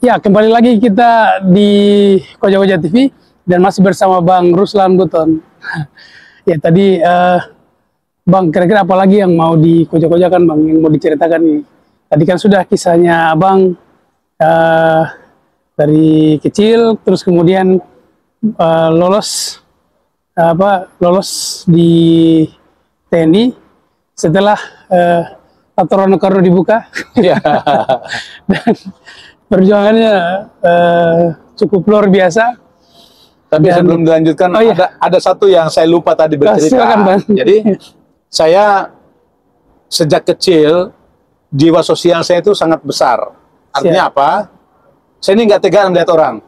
Ya, kembali lagi kita di Koja Koja TV dan masih bersama Bang Ruslan Buton. Ya, tadi Bang, kira-kira apa lagi yang mau di Koja Koja kan Bang, yang mau diceritakan nih? Tadi kan sudah kisahnya Abang dari kecil, terus kemudian lolos di TNI setelah aturan Soekarno dibuka. Ya. Dan perjuangannya cukup luar biasa. Tapi sebelum dilanjutkan, ada satu yang saya lupa tadi bercerita. Silakan, Bang. Jadi saya sejak kecil jiwa sosial saya itu sangat besar. Artinya apa? Saya ini nggak tega melihat orang.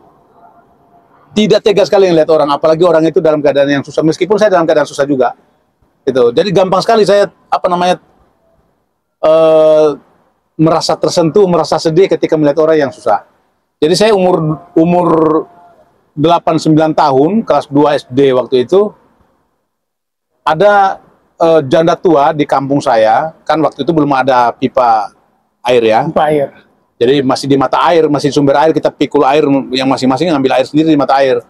Tidak tega sekali melihat orang, apalagi orang itu dalam keadaan yang susah. Meskipun saya dalam keadaan susah juga. Gitu. Jadi gampang sekali saya merasa tersentuh, merasa sedih ketika melihat orang yang susah. Jadi saya umur 8-9 tahun, kelas 2 SD waktu itu, ada janda tua di kampung saya, kan waktu itu belum ada pipa air ya. Pipa air. Jadi masih di mata air, masih sumber air, kita pikul air yang masing-masing ngambil air sendiri di mata air.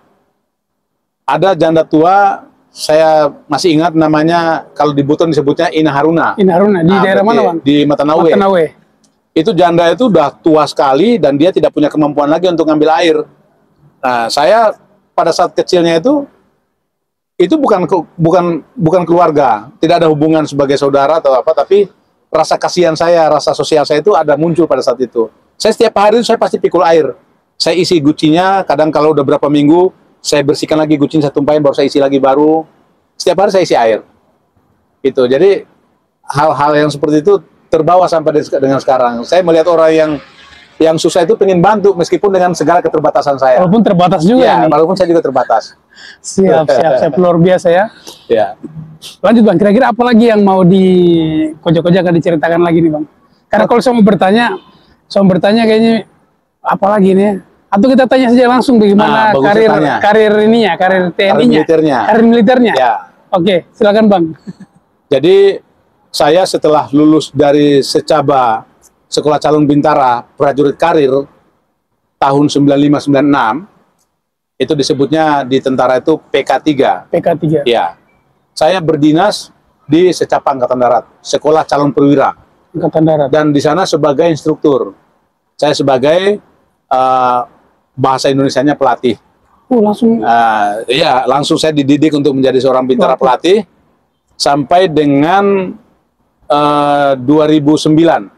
Ada janda tua, saya masih ingat namanya, kalau di Buton disebutnya Ina Haruna. Ina Haruna, di daerah mana Bang? Di Matanawe. Matanawe. Itu janda itu udah tua sekali dan dia tidak punya kemampuan lagi untuk ngambil air. Nah, saya pada saat kecilnya itu bukan keluarga, tidak ada hubungan sebagai saudara atau apa, tapi rasa kasihan saya, rasa sosial saya itu ada muncul pada saat itu. Saya setiap hari itu saya pasti pikul air. Saya isi gucinya, kadang kalau udah berapa minggu, saya bersihkan lagi gucinya, saya tumpahin, baru saya isi lagi baru. Setiap hari saya isi air. Gitu. Jadi hal-hal yang seperti itu terbawa sampai dengan sekarang. Saya melihat orang yang susah itu pengen bantu meskipun dengan segala keterbatasan saya. Walaupun terbatas juga ya, nih. walaupun saya juga terbatas. Siap, luar biasa ya. Ya. Lanjut Bang, kira-kira apa lagi yang mau di Koja-Koja akan diceritakan lagi nih Bang? Karena kalau saya mau bertanya kayaknya apa lagi nih? Atau kita tanya saja langsung bagaimana karir ininya, karir TNI-nya, karir militernya. Ya. Oke, silakan Bang. Jadi saya setelah lulus dari Secaba Sekolah Calon Bintara Prajurit Karir tahun 95-96, itu disebutnya di tentara itu PK3. PK3. Ya. Saya berdinas di Secapa Angkatan Darat, Sekolah Calon Perwira. Angkatan Darat. Dan di sana sebagai instruktur. Saya sebagai bahasa Indonesianya pelatih. Langsung saya dididik untuk menjadi seorang bintara pelatih sampai dengan 2009.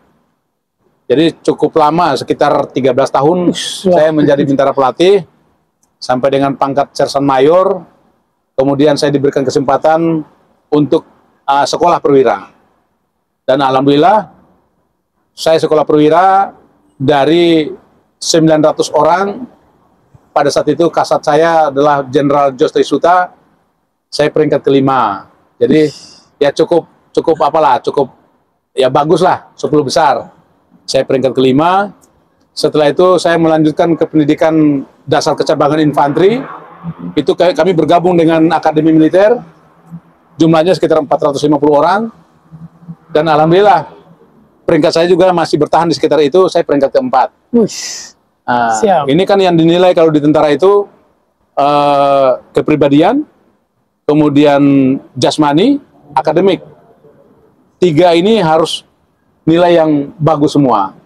Jadi cukup lama, sekitar 13 tahun saya menjadi bintara pelatih sampai dengan pangkat Sersan Mayor. Kemudian saya diberikan kesempatan untuk sekolah perwira. Dan alhamdulillah saya sekolah perwira dari 900 orang. Pada saat itu kasat saya adalah Jenderal Jos Trisuta. Saya peringkat kelima. Jadi ya cukup ya bagus lah, 10 besar. Saya peringkat kelima. Setelah itu saya melanjutkan ke pendidikan dasar kecabangan infanteri. Itu kami bergabung dengan Akademi Militer, jumlahnya sekitar 450 orang, dan alhamdulillah peringkat saya juga masih bertahan di sekitar itu, saya peringkat keempat. Ini kan yang dinilai kalau di tentara itu kepribadian, kemudian jasmani, akademik. 3 ini harus nilai yang bagus semua.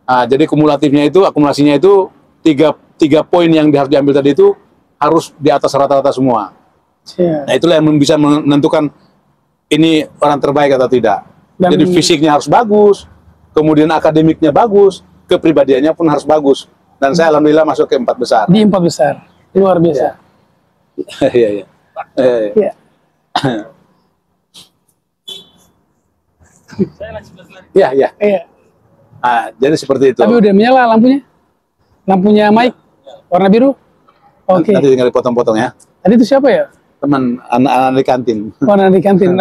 Jadi akumulasinya itu 3 poin yang harus diambil tadi itu harus di atas rata-rata semua. Nah, itulah yang bisa menentukan ini orang terbaik atau tidak. Jadi fisiknya harus bagus, kemudian akademiknya bagus, kepribadiannya pun harus bagus. Dan saya alhamdulillah masuk ke 4 besar. Di 4 besar, luar biasa. Iya. Iya. Jadi seperti itu. Tapi udah menyala lampunya? Lampunya mic warna biru? Oke. Nanti tinggal dipotong-potong ya. Tadi itu siapa ya? Teman anak di kantin. Oh, anak di kantin.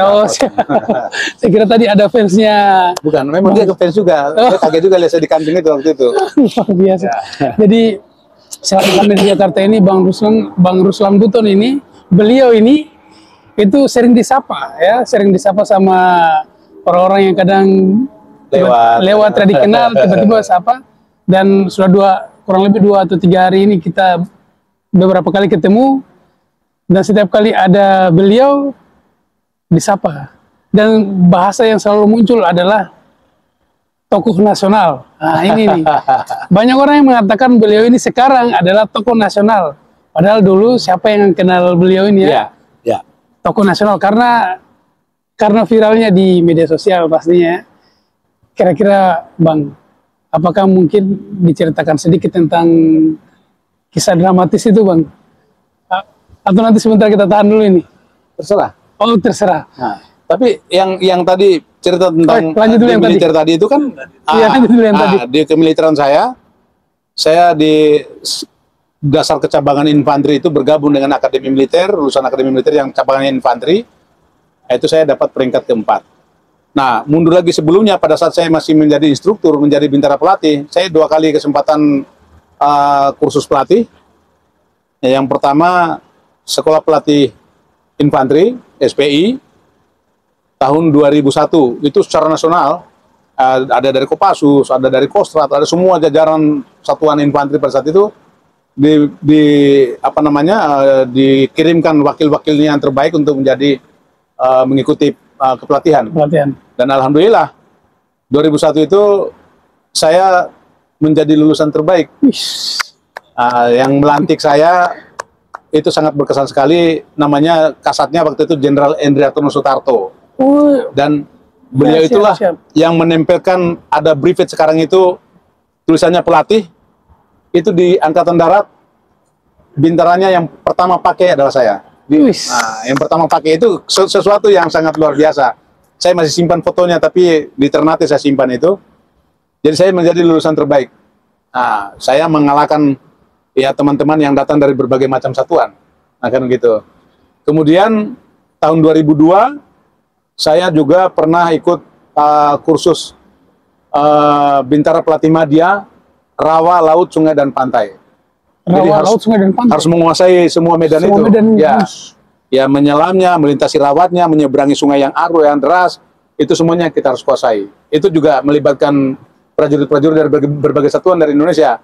Saya kira tadi ada fansnya. Bukan, memang dia ke fans juga. Dia kaget juga lihat saya di kantin itu waktu itu. Luar biasa. Jadi saat kami di Jakarta ini Bang Ruslan Buton ini, beliau ini itu sering disapa sama orang-orang yang kadang lewat tradisional tiba-tiba sapa. Dan sudah kurang lebih 2 atau 3 hari ini kita beberapa kali ketemu, dan setiap kali ada beliau disapa. Dan bahasa yang selalu muncul adalah tokoh nasional. Nah ini nih, banyak orang yang mengatakan beliau ini sekarang adalah tokoh nasional. Padahal dulu siapa yang kenal beliau ini ya? Ya. Tokoh nasional, karena viralnya di media sosial pastinya. Kira-kira Bang, apakah mungkin diceritakan sedikit tentang kisah dramatis itu Bang? Atau nanti sebentar kita tahan dulu ini? Terserah. Oh terserah. Nah, tapi yang tadi cerita tentang lanjut dulu yang militer tadi itu kan lanjut dulu yang tadi. Di kemiliteran saya di dasar kecabangan infanteri itu bergabung dengan akademi militer, lulusan akademi militer yang cabangan infanteri, itu saya dapat peringkat keempat. Nah, mundur lagi sebelumnya pada saat saya masih menjadi instruktur, menjadi bintara pelatih, saya 2 kali kesempatan kursus pelatih. Yang pertama sekolah pelatih infanteri SPI tahun 2001, itu secara nasional, ada dari Kopassus, ada dari Kostrat, ada semua jajaran satuan infanteri pada saat itu dikirimkan wakil-wakilnya yang terbaik untuk menjadi mengikuti kepelatihan. Dan alhamdulillah 2001 itu saya menjadi lulusan terbaik. Yang melantik saya itu sangat berkesan sekali, namanya kasatnya waktu itu Jenderal Endriatono Sutarto. Dan beliau itulah yang menempelkan, ada brevet sekarang itu tulisannya pelatih, itu di Angkatan Darat bintaranya yang pertama pakai adalah saya. Nah, yang pertama pakai itu sesuatu yang sangat luar biasa. Saya masih simpan fotonya, tapi di Ternate saya simpan itu. Jadi saya menjadi lulusan terbaik. Nah, saya mengalahkan ya teman-teman yang datang dari berbagai macam satuan. Nah, kan gitu. Kemudian tahun 2002 saya juga pernah ikut kursus Bintara Pelatih Madya, Rawa, Laut, Sungai, dan Pantai. Jadi harus menguasai semua medan itu. Ya, menyelamnya, melintasi rawatnya, menyeberangi sungai yang arus, yang deras, itu semuanya kita harus kuasai. Itu juga melibatkan prajurit-prajurit dari berbagai satuan dari Indonesia.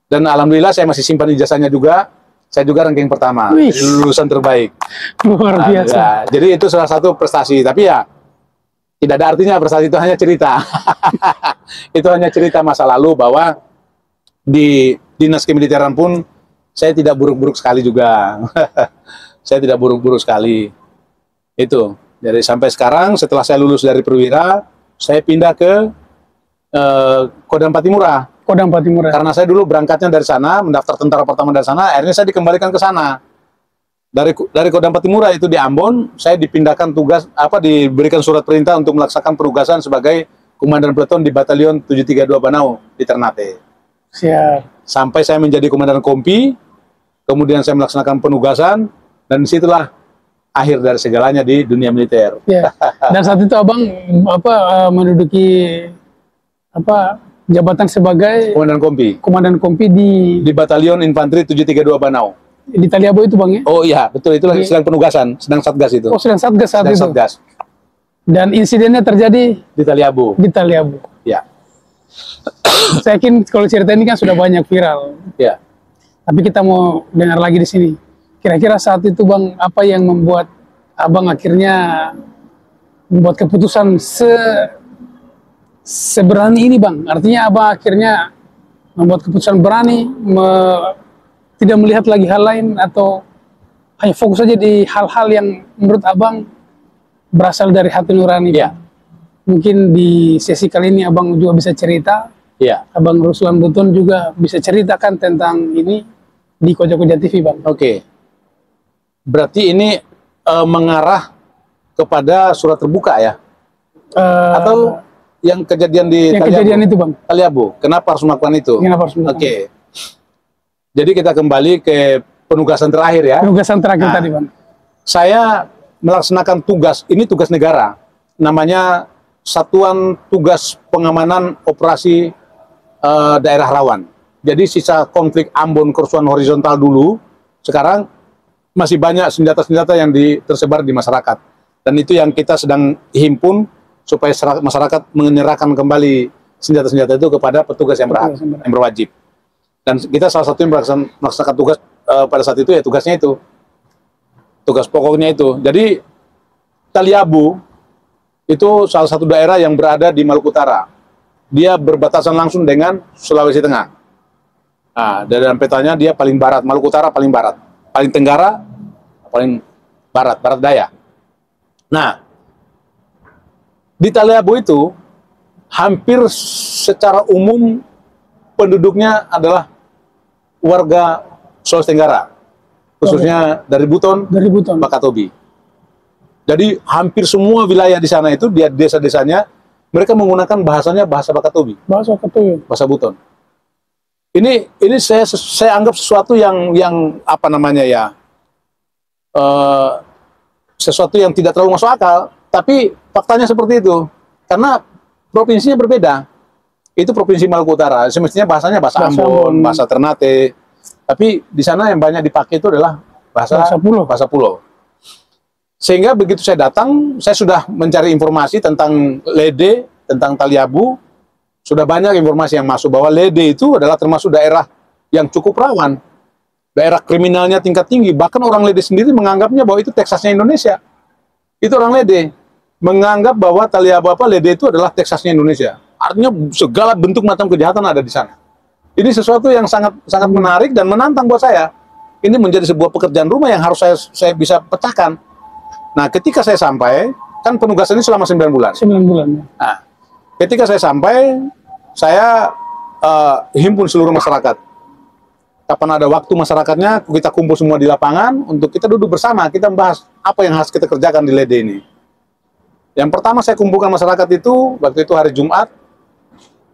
Dan alhamdulillah saya masih simpan ijazahnya juga. Saya juga ranking pertama, lulusan terbaik. Luar biasa. Jadi itu salah satu prestasi. Tapi ya tidak ada artinya prestasi, itu hanya cerita. Itu hanya cerita masa lalu, bahwa di dinas kemiliteran pun saya tidak buruk-buruk sekali juga. Saya tidak buruk-buruk sekali. Itu. Jadi sampai sekarang setelah saya lulus dari perwira, saya pindah ke Kodam Patimura. Kodam Patimura. Karena saya dulu berangkatnya dari sana, mendaftar tentara pertama dari sana, akhirnya saya dikembalikan ke sana. Dari Kodam Patimura itu di Ambon, saya dipindahkan tugas, diberikan surat perintah untuk melaksanakan penugasan sebagai komandan peleton di Batalion 732 Banau di Ternate. Siap. Sampai saya menjadi komandan kompi, kemudian saya melaksanakan penugasan, dan disitulah akhir dari segalanya di dunia militer. Ya. Dan saat itu Abang menduduki jabatan sebagai komandan kompi di Batalion Infanteri 732 Banau. Di Taliabo itu Bang ya? Oh iya, betul, itu lagi sedang penugasan, sedang satgas itu. Oh, sedang satgas saat itu. Satgas. Dan insidennya terjadi di Taliabo. Di Taliabo. Ya. Saya yakin kalau cerita ini kan sudah banyak viral. Ya. Tapi kita mau dengar lagi di sini. Kira-kira saat itu Bang, apa yang membuat Abang akhirnya membuat keputusan seberani ini Bang? Artinya Abang akhirnya membuat keputusan berani, tidak melihat lagi hal lain, atau hanya fokus saja di hal-hal yang menurut Abang berasal dari hati nurani? Ya. Mungkin di sesi kali ini Abang juga bisa cerita. Ya. Abang Ruslan Buton juga bisa ceritakan tentang ini di Koja-Koja TV Bang. Oke. Berarti ini mengarah kepada surat terbuka ya? Atau yang kejadian di yang Taliabo? Kejadian itu Bang. Taliabo. Kenapa harus melakukan itu? Kenapa harus melakukan? Oke. Jadi kita kembali ke penugasan terakhir ya. Penugasan terakhir tadi Bang. Saya melaksanakan tugas, ini tugas negara. Namanya Satuan Tugas Pengamanan Operasi Daerah Rawan. Jadi sisa konflik Ambon kerusuhan horizontal dulu, sekarang masih banyak senjata-senjata yang tersebar di masyarakat. Dan itu yang kita sedang himpun supaya masyarakat menyerahkan kembali senjata-senjata itu kepada petugas yang berhak, yang berwajib. Dan kita salah satu yang melaksanakan tugas pada saat itu ya tugasnya itu, tugas pokoknya itu. Jadi Taliabu itu salah satu daerah yang berada di Maluku Utara. Dia berbatasan langsung dengan Sulawesi Tengah. Nah, dalam petanya dia paling barat, Maluku Utara paling barat, paling tenggara, paling barat, barat daya. Nah, di Taliabu itu hampir secara umum penduduknya adalah warga Sulawesi Tenggara, khususnya dari Buton, Bakatobi. Jadi hampir semua wilayah di sana itu, dia desa-desanya, mereka menggunakan bahasanya bahasa Bakatobi, bahasa Buton. Ini saya anggap sesuatu yang apa namanya ya, sesuatu yang tidak terlalu masuk akal, tapi faktanya seperti itu. Karena provinsinya berbeda. Itu provinsi Maluku Utara, semestinya bahasanya bahasa Ambon, bahasa Ternate. Tapi di sana yang banyak dipakai itu adalah bahasa Pulau. Sehingga begitu saya datang, saya sudah mencari informasi tentang Lede, tentang Taliabu. Sudah banyak informasi yang masuk bahwa Lede itu adalah termasuk daerah yang cukup rawan. Daerah kriminalnya tingkat tinggi. Bahkan orang Lede sendiri menganggapnya bahwa itu Teksasnya Indonesia. Itu orang Lede menganggap bahwa Taliabu Lede itu adalah Teksasnya Indonesia. Artinya segala bentuk macam kejahatan ada di sana. Ini sesuatu yang sangat menarik dan menantang buat saya. Ini menjadi sebuah pekerjaan rumah yang harus saya bisa pecahkan. Nah, ketika saya sampai, kan penugasan ini selama 9 bulan. 9 bulan. Nah, ketika saya sampai, saya himpun seluruh masyarakat. Kapan ada waktu masyarakatnya, kita kumpul semua di lapangan untuk kita duduk bersama, kita membahas apa yang harus kita kerjakan di Lede ini. Yang pertama saya kumpulkan masyarakat itu, waktu itu hari Jumat,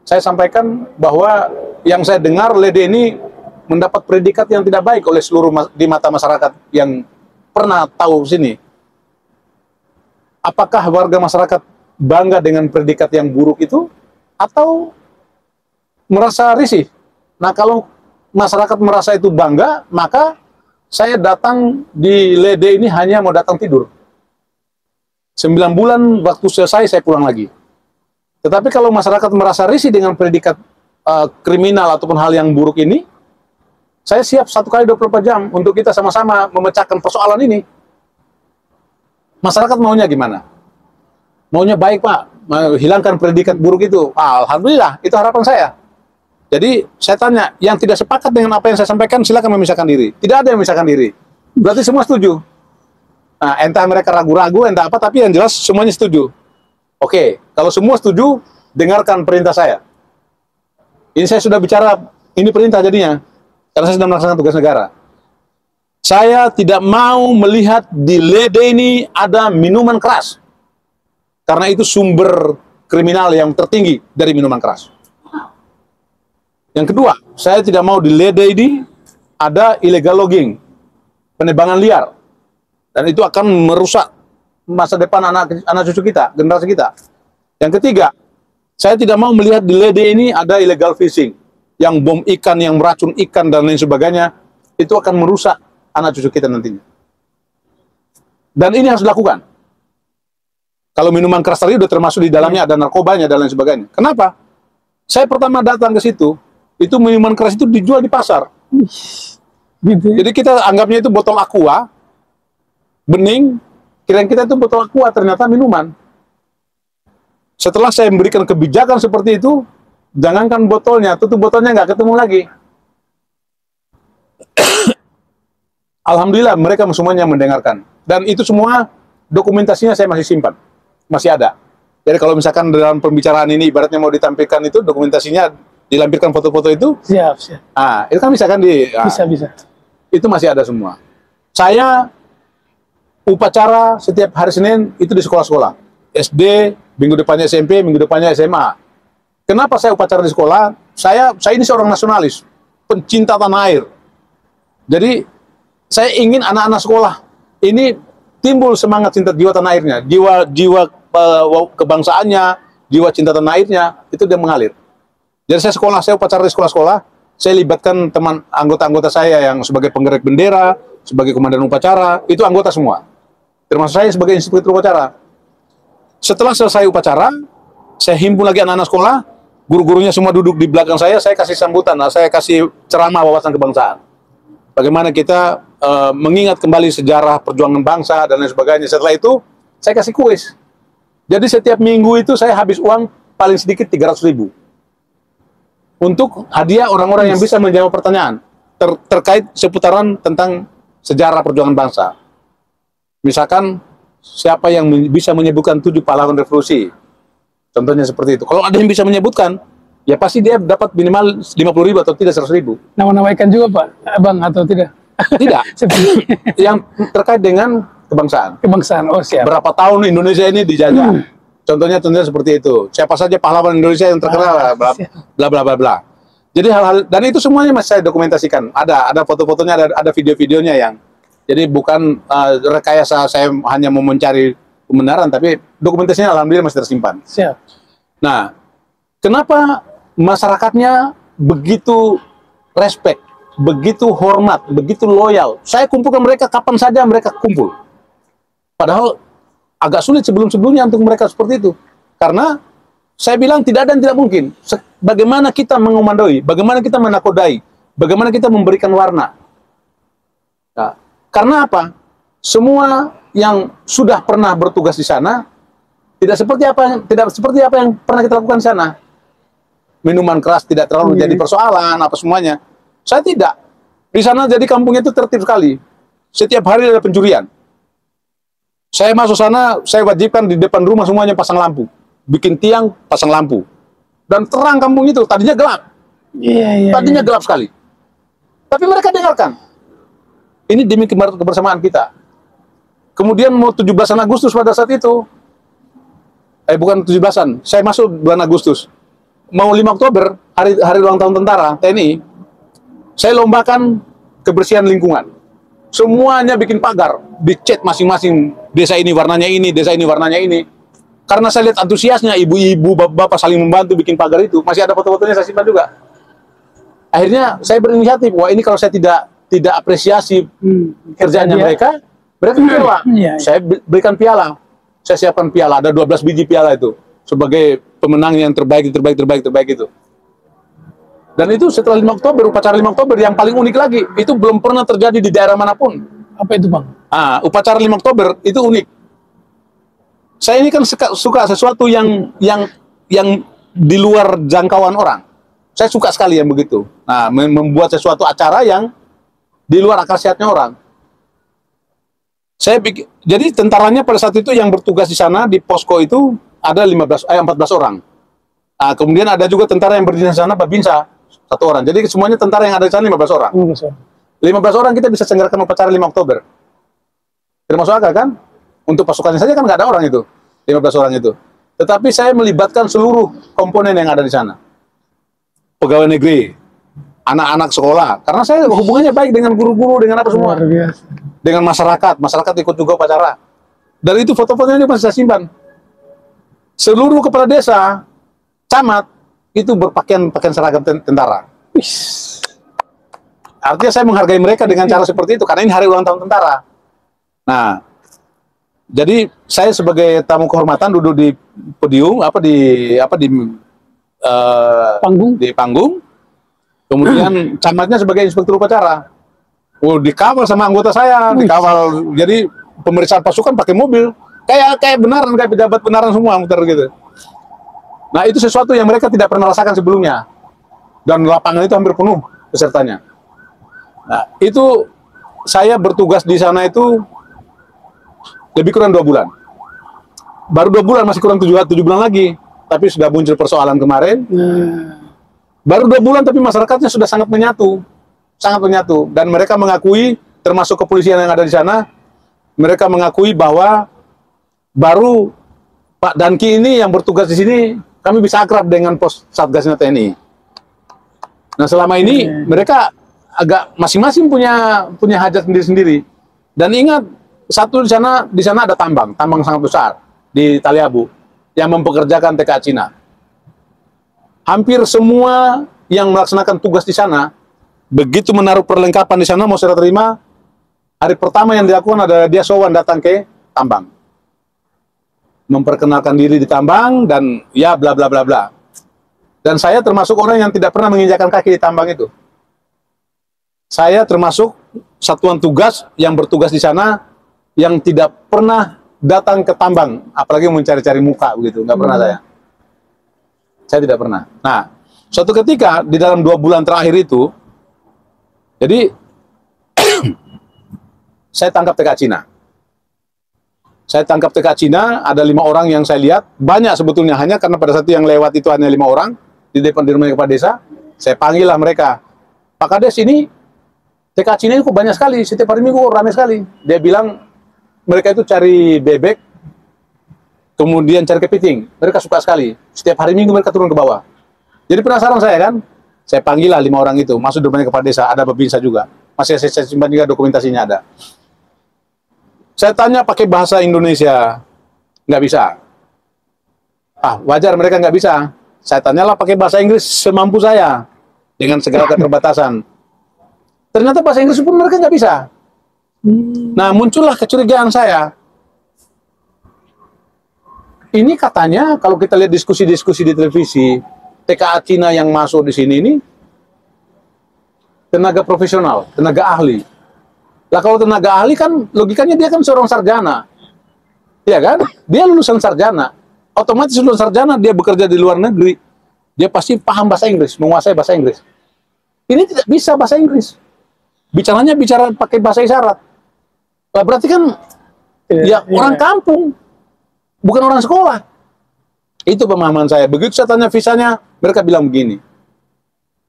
saya sampaikan bahwa yang saya dengar Lede ini mendapat predikat yang tidak baik oleh seluruh di mata masyarakat yang pernah tahu sini. Apakah warga masyarakat bangga dengan predikat yang buruk itu atau merasa risih? Nah, kalau masyarakat merasa itu bangga, maka saya datang di Lede ini hanya mau datang tidur. 9 bulan waktu selesai saya pulang lagi. Tetapi kalau masyarakat merasa risih dengan predikat kriminal ataupun hal yang buruk ini, saya siap 1 kali 24 jam untuk kita sama-sama memecahkan persoalan ini. Masyarakat maunya gimana? Maunya baik, Pak. Hilangkan predikat buruk itu. Alhamdulillah, itu harapan saya. Jadi saya tanya, yang tidak sepakat dengan apa yang saya sampaikan, silakan memisahkan diri. Tidak ada yang memisahkan diri. Berarti semua setuju. Nah, entah mereka ragu-ragu, entah apa, tapi yang jelas semuanya setuju. Oke, kalau semua setuju, dengarkan perintah saya. Ini saya sudah bicara, ini perintah jadinya. Karena saya sedang melaksanakan tugas negara. Saya tidak mau melihat di Lede ini ada minuman keras. Karena itu sumber kriminal yang tertinggi dari minuman keras. Yang kedua, saya tidak mau di Lede ini ada illegal logging, penebangan liar. Dan itu akan merusak masa depan anak cucu kita, generasi kita. Yang ketiga, saya tidak mau melihat di Lede ini ada illegal fishing, yang bom ikan, yang meracun ikan, dan lain sebagainya. Itu akan merusak anak cucu kita nantinya. Dan ini harus dilakukan. Kalau minuman keras tadi sudah termasuk di dalamnya ada narkobanya dan lain sebagainya. Kenapa? Saya pertama datang ke situ, itu minuman keras itu dijual di pasar. Gitu. Jadi kita anggapnya itu botol aqua, bening, kirain kita itu botol aqua, ternyata minuman. Setelah saya memberikan kebijakan seperti itu, jangankan botolnya, tutup botolnya nggak ketemu lagi. Alhamdulillah mereka semuanya mendengarkan. Dan itu semua dokumentasinya saya masih simpan. Masih ada. Jadi kalau misalkan dalam pembicaraan ini ibaratnya mau ditampilkan itu, dokumentasinya dilampirkan foto-foto itu. Siap. Itu kan bisa kan Bisa. Itu masih ada semua. Saya upacara setiap hari Senin itu di sekolah-sekolah. SD, minggu depannya SMP, minggu depannya SMA. Kenapa saya upacara di sekolah? Saya ini seorang nasionalis, pencinta tanah air. Jadi saya ingin anak-anak sekolah ini timbul semangat cinta jiwa tanah airnya, jiwa kebangsaannya, jiwa cinta tanah airnya, itu dia mengalir. Jadi saya upacara di sekolah-sekolah, saya libatkan teman anggota-anggota saya yang sebagai penggerak bendera, sebagai komandan upacara, itu anggota semua. Termasuk saya sebagai instruktur upacara. Setelah selesai upacara, saya himpun lagi anak-anak sekolah, Guru-gurunya semua duduk di belakang saya kasih sambutan, saya kasih ceramah wawasan kebangsaan. Bagaimana kita mengingat kembali sejarah perjuangan bangsa dan lain sebagainya. Setelah itu, saya kasih kuis. Jadi setiap minggu itu saya habis uang paling sedikit 300.000 untuk hadiah orang-orang yang bisa menjawab pertanyaan terkait seputaran tentang sejarah perjuangan bangsa. Misalkan, siapa yang bisa menyebutkan 7 pahlawan revolusi? Contohnya seperti itu. Kalau ada yang bisa menyebutkan, ya pasti dia dapat minimal 50.000 atau tidak 100.000. Nama-nama ikan juga Pak, Bang, atau tidak? Tidak. Yang terkait dengan kebangsaan. Kebangsaan, oh siap. Berapa tahun Indonesia ini dijajah? Contohnya seperti itu. Siapa saja pahlawan Indonesia yang terkenal, bla bla bla bla. Jadi hal-hal, dan itu semuanya masih saya dokumentasikan. Ada foto-fotonya, ada video-videonya yang. Jadi bukan rekayasa saya hanya mau mencari kebenaran, tapi dokumentasinya alhamdulillah masih tersimpan. Siap. Nah, kenapa masyarakatnya begitu respect, begitu hormat, begitu loyal? Saya kumpulkan mereka kapan saja mereka kumpul. Padahal agak sulit sebelum-sebelumnya untuk mereka seperti itu. Karena saya bilang tidak ada yang tidak mungkin. Bagaimana kita mengomandoi, bagaimana kita menakodai, bagaimana kita memberikan warna. Nah, karena apa? Semua yang sudah pernah bertugas di sana tidak seperti apa yang pernah kita lakukan di sana. Minuman keras tidak terlalu jadi persoalan, apa semuanya. Saya tidak. Di sana jadi kampungnya itu tertib sekali. Setiap hari ada pencurian. Saya masuk sana, saya wajibkan di depan rumah semuanya pasang lampu. Bikin tiang, pasang lampu. Dan terang kampung itu, tadinya gelap. Tadinya gelap sekali. Tapi mereka dengarkan. Ini demi kebersamaan kita. Kemudian mau 17 Agustus pada saat itu. Bukan 17-an, saya masuk bulan Agustus. Mau 5 Oktober, hari ulang tahun tentara, TNI, saya lombakan kebersihan lingkungan. Semuanya bikin pagar, dicat masing-masing, desa ini warnanya ini, desa ini warnanya ini. Karena saya lihat antusiasnya, ibu-ibu, bapak-bapak saling membantu bikin pagar itu. Masih ada foto-fotonya, saya simpan juga. Akhirnya saya berinisiatif, wah ini kalau saya tidak apresiasi kerjanya mereka kecewa. Saya berikan piala. Saya siapkan piala, ada 12 biji piala itu. Sebagai pemenang yang terbaik itu. Dan itu setelah 5 Oktober, upacara 5 Oktober yang paling unik lagi, itu belum pernah terjadi di daerah manapun. Apa itu Bang? Upacara 5 Oktober itu unik. Saya ini kan suka sesuatu yang di luar jangkauan orang. Saya suka sekali yang begitu. Nah, membuat sesuatu acara yang di luar akal sehatnya orang. Jadi tentaranya pada saat itu yang bertugas di sana di posko itu ada 14 orang. Kemudian ada juga tentara yang berdiri di sana, Babinsa, 1 orang. Jadi semuanya tentara yang ada di sana 15 orang. 15 orang kita bisa selenggarakan upacara 5 Oktober. Tidak masuk akal kan? Untuk pasukannya saja kan nggak ada orang itu, 15 orang itu. Tetapi saya melibatkan seluruh komponen yang ada di sana. Pegawai negeri, anak-anak sekolah. Karena saya hubungannya baik dengan guru-guru, dengan apa semua. Dengan masyarakat ikut juga upacara. Dan itu foto-fotonya masih saya simpan. Seluruh kepala desa, camat, itu berpakaian seragam tentara. Artinya saya menghargai mereka dengan cara seperti itu, karena ini hari ulang tahun tentara. Nah, jadi saya sebagai tamu kehormatan duduk di podium, di panggung. Kemudian camatnya sebagai inspektur upacara. Dikawal sama anggota saya, dikawal. Jadi pemeriksaan pasukan pakai mobil, kayak benaran, kayak pejabat benaran semua muter gitu. Nah, itu sesuatu yang mereka tidak pernah rasakan sebelumnya. Dan lapangan itu hampir penuh pesertanya. Nah, itu saya bertugas di sana itu lebih kurang 2 bulan. Baru 2 bulan, masih kurang 7 bulan lagi. Tapi sudah muncul persoalan kemarin. Baru 2 bulan, tapi masyarakatnya sudah sangat menyatu. Dan mereka mengakui, termasuk kepolisian yang ada di sana, mereka mengakui bahwa baru Pak Danki ini yang bertugas di sini, kami bisa akrab dengan pos Satgasnya TNI. Nah, selama ini mereka agak masing-masing punya hajat sendiri-sendiri. Dan ingat, satu di sana ada tambang sangat besar di Taliabu yang mempekerjakan TKA Cina. Hampir semua yang melaksanakan tugas di sana, begitu menaruh perlengkapan di sana mau serah terima, hari pertama yang dilakukan adalah dia sowan datang ke tambang, memperkenalkan diri di tambang dan ya bla bla bla bla. Dan saya termasuk orang yang tidak pernah menginjakan kaki di tambang itu. Saya termasuk satuan tugas yang bertugas di sana yang tidak pernah datang ke tambang, apalagi mencari-cari muka begitu, nggak pernah saya. Saya tidak pernah. Nah, suatu ketika di dalam 2 bulan terakhir itu, jadi saya tangkap TK Cina. Saya tangkap TK Cina, ada 5 orang yang saya lihat, banyak sebetulnya, hanya karena pada saat itu yang lewat itu hanya 5 orang, di depan di rumah kepala desa, saya panggil lah mereka. Pak Kades, ini TK Cina itu banyak sekali, setiap hari Minggu ramai sekali. Dia bilang, mereka itu cari bebek, kemudian cari kepiting. Mereka suka sekali. Setiap hari Minggu mereka turun ke bawah. Jadi penasaran saya kan, saya panggil lah 5 orang itu, masuk di rumah kepala desa, ada babinsa juga. Masih saya simpan juga dokumentasinya ada. Saya tanya pakai bahasa Indonesia, nggak bisa. Ah, wajar mereka nggak bisa. Saya tanyalah pakai bahasa Inggris semampu saya, dengan segala keterbatasan. Ternyata bahasa Inggris pun mereka nggak bisa. Nah, muncullah kecurigaan saya. Ini katanya, kalau kita lihat diskusi-diskusi di televisi, TKA Cina yang masuk di sini ini, tenaga profesional, tenaga ahli. Lah kalau tenaga ahli kan, logikanya dia kan seorang sarjana. Iya kan? Dia lulusan sarjana. Otomatis lulusan sarjana, dia bekerja di luar negeri. Dia pasti paham bahasa Inggris, menguasai bahasa Inggris. Ini tidak bisa bahasa Inggris. Bicaranya bicara pakai bahasa isyarat. Lah berarti kan ya orang kampung, bukan orang sekolah. Itu pemahaman saya. Begitu saya tanya visanya, mereka bilang begini.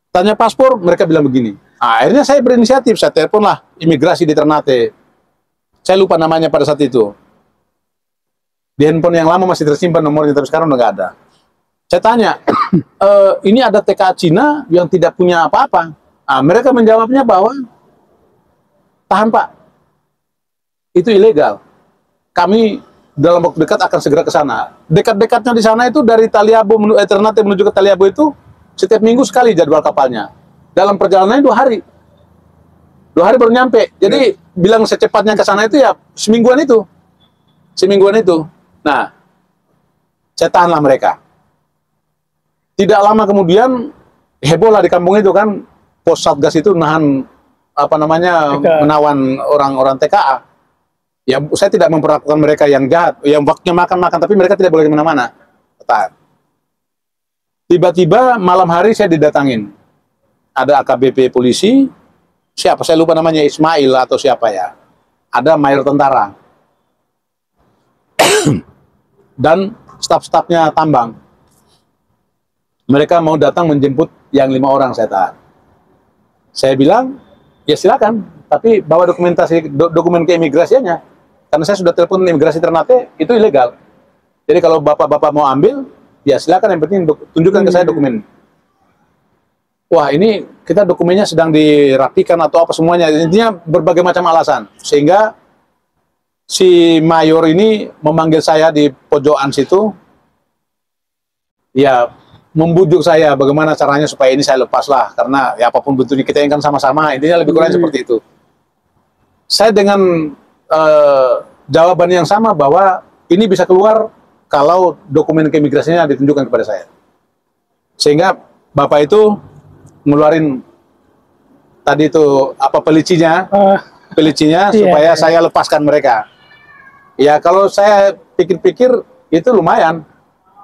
Tanya paspor, mereka bilang begini. Akhirnya saya berinisiatif, saya teleponlah imigrasi di Ternate. Saya lupa namanya pada saat itu. Di handphone yang lama masih tersimpan nomornya, tapi sekarang udah nggak ada. Saya tanya, ini ada TKA Cina yang tidak punya apa-apa. Mereka menjawabnya bahwa, tahan Pak, itu ilegal. Kami dalam waktu dekat akan segera ke sana. Dekat-dekatnya di sana itu dari Taliabo Ternate menuju ke Taliabo itu setiap minggu sekali jadwal kapalnya. Dalam perjalanannya 2 hari. 2 hari baru nyampe. Jadi bilang secepatnya ke sana itu ya semingguan itu. Semingguan itu. Nah, saya tahanlah mereka. Tidak lama kemudian heboh lah di kampung itu kan, pos Satgas itu nahan menawan orang-orang TKA. Ya, saya tidak memperlakukan mereka yang jahat, yang waktunya makan-makan, tapi mereka tidak boleh kemana-mana. Tiba-tiba malam hari saya didatangin. Ada AKBP polisi, siapa? Saya lupa namanya, Ismail atau siapa ya. Ada mayor tentara. Dan staf-stafnya tambang. Mereka mau datang menjemput yang 5 orang saya tahan. Saya bilang, ya silakan, tapi bawa dokumen keimigrasiannya. Karena saya sudah telepon imigrasi Ternate, itu ilegal. Jadi kalau bapak-bapak mau ambil, ya silakan, yang penting tunjukkan ke saya dokumen. Wah, ini kita dokumennya sedang dirapikan atau apa semuanya. Intinya berbagai macam alasan. Sehingga si mayor ini memanggil saya di pojokan situ. Ya, membujuk saya bagaimana caranya supaya ini saya lepas lah. Karena ya apapun bentuknya kita inginkan sama-sama. Intinya lebih kurang seperti itu. Saya dengan jawaban yang sama bahwa ini bisa keluar kalau dokumen keimigrasinya ditunjukkan kepada saya. Sehingga Bapak itu ngeluarin tadi itu apa pelicinya supaya saya lepaskan mereka. Ya kalau saya pikir-pikir itu lumayan.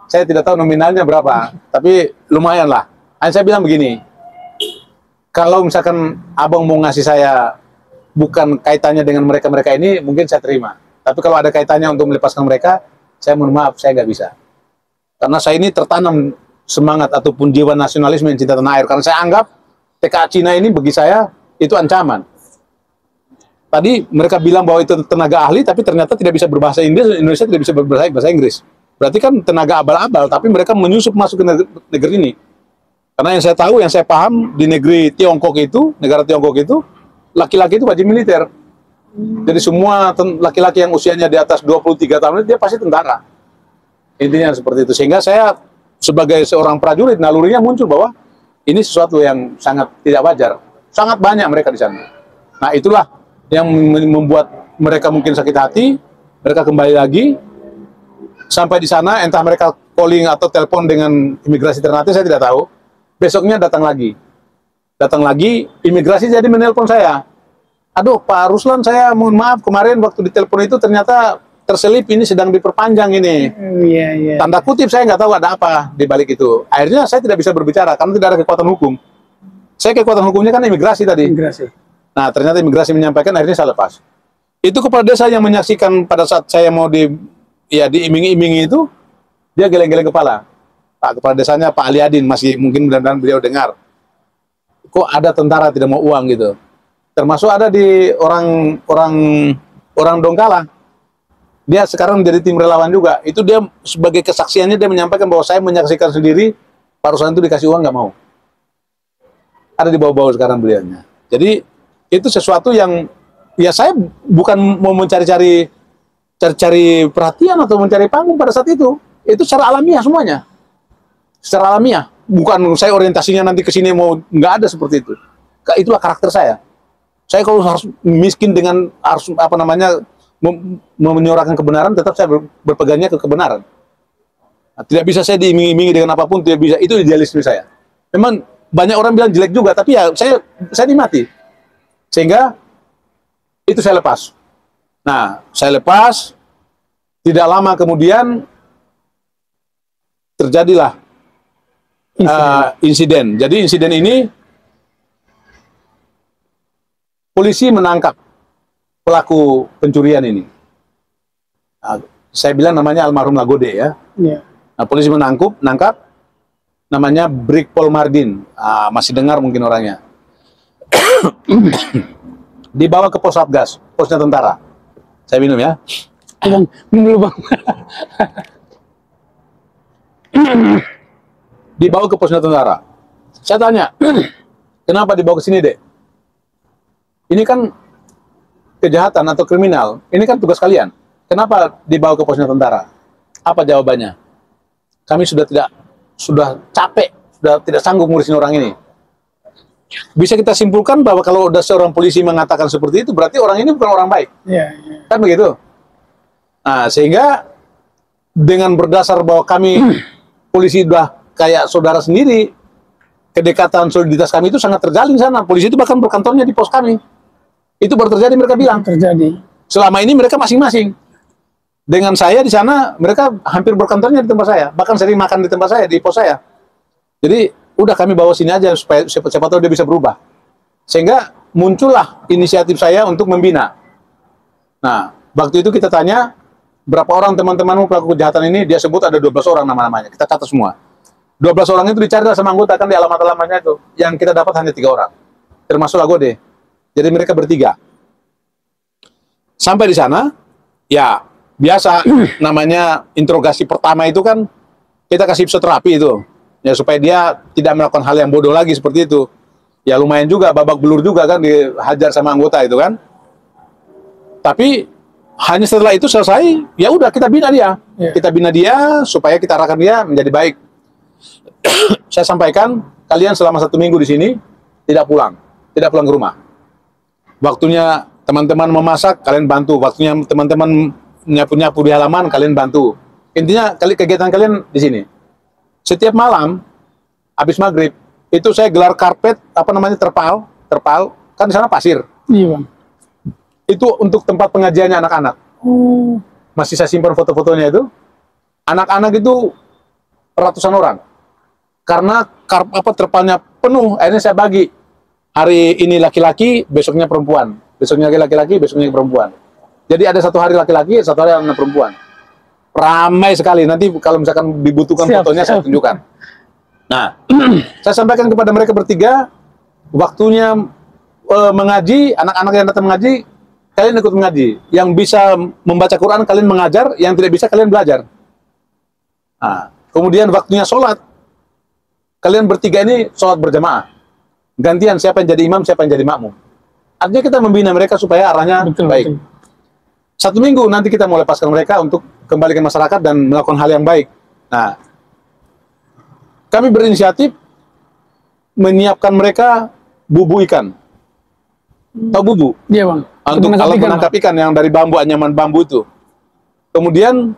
Saya tidak tahu nominalnya berapa, tapi lumayan lah. Saya bilang begini, kalau misalkan abang mau ngasih saya bukan kaitannya dengan mereka-mereka ini, mungkin saya terima. Tapi kalau ada kaitannya untuk melepaskan mereka, saya mohon maaf, saya nggak bisa. Karena saya ini tertanam semangat ataupun jiwa nasionalisme yang cinta tanah air. Karena saya anggap TKA Cina ini bagi saya itu ancaman. Tadi mereka bilang bahwa itu tenaga ahli, tapi ternyata tidak bisa berbahasa Inggris, Indonesia tidak bisa berbahasa Inggris. Berarti kan tenaga abal-abal, tapi mereka menyusup masuk ke negeri ini. Karena yang saya tahu, yang saya paham, di negeri Tiongkok itu, negara Tiongkok itu, laki-laki itu wajib militer. Jadi semua laki-laki yang usianya di atas 23 tahun itu dia pasti tentara. Intinya seperti itu. Sehingga saya sebagai seorang prajurit, nalurinya muncul bahwa ini sesuatu yang sangat tidak wajar. Sangat banyak mereka di sana. Nah itulah yang membuat mereka mungkin sakit hati, mereka kembali lagi. Sampai di sana, entah mereka calling atau telepon dengan imigrasi Ternate, saya tidak tahu. Besoknya datang lagi. Datang lagi, imigrasi jadi menelpon saya. Aduh, Pak Ruslan, saya mohon maaf, kemarin waktu ditelepon itu ternyata terselip ini sedang diperpanjang ini. Tanda kutip, saya nggak tahu ada apa di balik itu. Akhirnya saya tidak bisa berbicara, karena tidak ada kekuatan hukum. Saya kekuatan hukumnya kan imigrasi tadi. Nah, ternyata imigrasi menyampaikan, akhirnya saya lepas. Itu kepala desa yang menyaksikan pada saat saya mau diiming-imingi itu, dia geleng-geleng kepala. Pak kepala desanya, Pak Aliadin, masih mungkin mudah-mudahan beliau dengar. Kok ada tentara tidak mau uang gitu. Termasuk ada di orang Donggala. Dia sekarang menjadi tim relawan juga. Itu dia sebagai kesaksiannya dia menyampaikan bahwa saya menyaksikan sendiri Pak Ruslan itu dikasih uang nggak mau. Ada di bawah-bawah sekarang beliaunya. Jadi itu sesuatu yang ya saya bukan mau mencari-cari perhatian atau mencari panggung pada saat itu. Itu secara alamiah semuanya. Secara alamiah. Bukan saya orientasinya nanti ke sini mau nggak ada seperti itu. Itulah karakter saya. Saya kalau harus miskin dengan harus menyuarakan kebenaran, tetap saya berpegangnya ke kebenaran. Nah, tidak bisa saya diiming-imingi dengan apapun, tidak bisa. Itu idealisme saya. Memang banyak orang bilang jelek juga, tapi ya saya nikmati. Sehingga itu saya lepas. Nah, saya lepas. Tidak lama kemudian terjadilah insiden. Jadi insiden ini polisi menangkap pelaku pencurian ini. Nah, saya bilang namanya almarhum Lagode ya. Nah, polisi nangkap namanya Brigpol Mardin. Masih dengar mungkin orangnya. Dibawa ke pos Satgas, posnya tentara. Saya minum ya. Bang, minum dulu bang. Dibawa ke posnya tentara. Saya tanya, kenapa dibawa ke sini, Dek? Ini kan kejahatan atau kriminal. Ini kan tugas kalian. Kenapa dibawa ke posnya tentara? Apa jawabannya? Kami sudah capek, sudah tidak sanggup ngurusin orang ini. Bisa kita simpulkan bahwa kalau udah seorang polisi mengatakan seperti itu, berarti orang ini bukan orang baik. Kan begitu? Nah, sehingga dengan berdasar bahwa kami polisi sudah kayak saudara sendiri, kedekatan soliditas kami itu sangat terjalin sana. Polisi itu bahkan berkantornya di pos kami. Itu baru terjadi, mereka bilang. Selama ini mereka masing-masing. Dengan saya di sana, mereka hampir berkantornya di tempat saya. Bahkan sering makan di tempat saya, di pos saya. Jadi, udah kami bawa sini aja supaya siapa tahu dia bisa berubah. Sehingga muncullah inisiatif saya untuk membina. Nah, waktu itu kita tanya, berapa orang teman-temanmu pelaku kejahatan ini? Dia sebut ada 12 orang nama-namanya. Kita catat semua. 12 orang itu dicari sama anggota, kan di alamat-alamatnya itu. Yang kita dapat hanya 3 orang. Termasuk Lagode. Jadi mereka bertiga. Sampai di sana, ya biasa namanya interogasi pertama itu kan kita kasih psikoterapi itu. Ya supaya dia tidak melakukan hal yang bodoh lagi seperti itu. Ya lumayan juga, babak belur juga kan dihajar sama anggota itu kan. Tapi hanya setelah itu selesai, ya udah kita bina dia. Kita bina dia supaya kita arahkan dia menjadi baik. Saya sampaikan, kalian selama 1 minggu di sini tidak pulang ke rumah. Waktunya teman-teman memasak, kalian bantu. Waktunya teman-teman nyapu-nyapu di halaman, kalian bantu. Intinya kegiatan kalian di sini. Setiap malam, habis maghrib, itu saya gelar karpet, terpal, kan di sana pasir. Iya bang. Itu untuk tempat pengajiannya anak-anak. Masih saya simpan foto-fotonya itu. Anak-anak itu ratusan orang. Karena terpalnya penuh, akhirnya saya bagi. Hari ini laki-laki, besoknya perempuan. Besoknya laki-laki, besoknya perempuan. Jadi ada 1 hari laki-laki, 1 hari anak perempuan. Ramai sekali. Nanti kalau misalkan dibutuhkan fotonya, saya tunjukkan. Nah, saya sampaikan kepada mereka bertiga, waktunya mengaji, anak-anak yang datang mengaji, kalian ikut mengaji. Yang bisa membaca Quran, kalian mengajar. Yang tidak bisa, kalian belajar. Nah, kemudian waktunya sholat. Kalian bertiga ini sholat berjamaah. Gantian siapa yang jadi imam, siapa yang jadi makmum. Artinya kita membina mereka supaya arahnya baik. 1 minggu nanti kita mau lepaskan mereka untuk kembali ke masyarakat dan melakukan hal yang baik. Nah, kami berinisiatif menyiapkan mereka bubu ikan. Tahu bubu? Iya bang. Untuk alat menangkap ikan yang dari bambu, anyaman bambu itu. Kemudian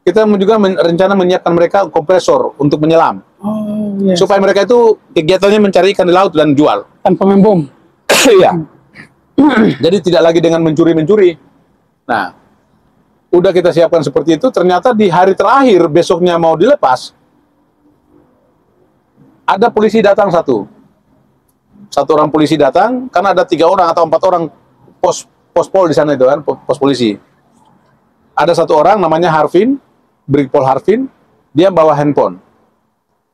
kita juga rencana menyiapkan mereka kompresor untuk menyelam. Oh, yes. Supaya mereka itu kegiatannya mencari ikan di laut dan jual. Tanpa membom. Iya. Jadi tidak lagi dengan mencuri-mencuri. Nah, udah kita siapkan seperti itu, ternyata di hari terakhir besoknya mau dilepas, ada polisi datang satu orang polisi datang, karena ada 3 orang atau 4 orang pospol di sana itu kan, pos polisi. Ada 1 orang namanya Harvin, Brigpol Harvin, dia bawa handphone.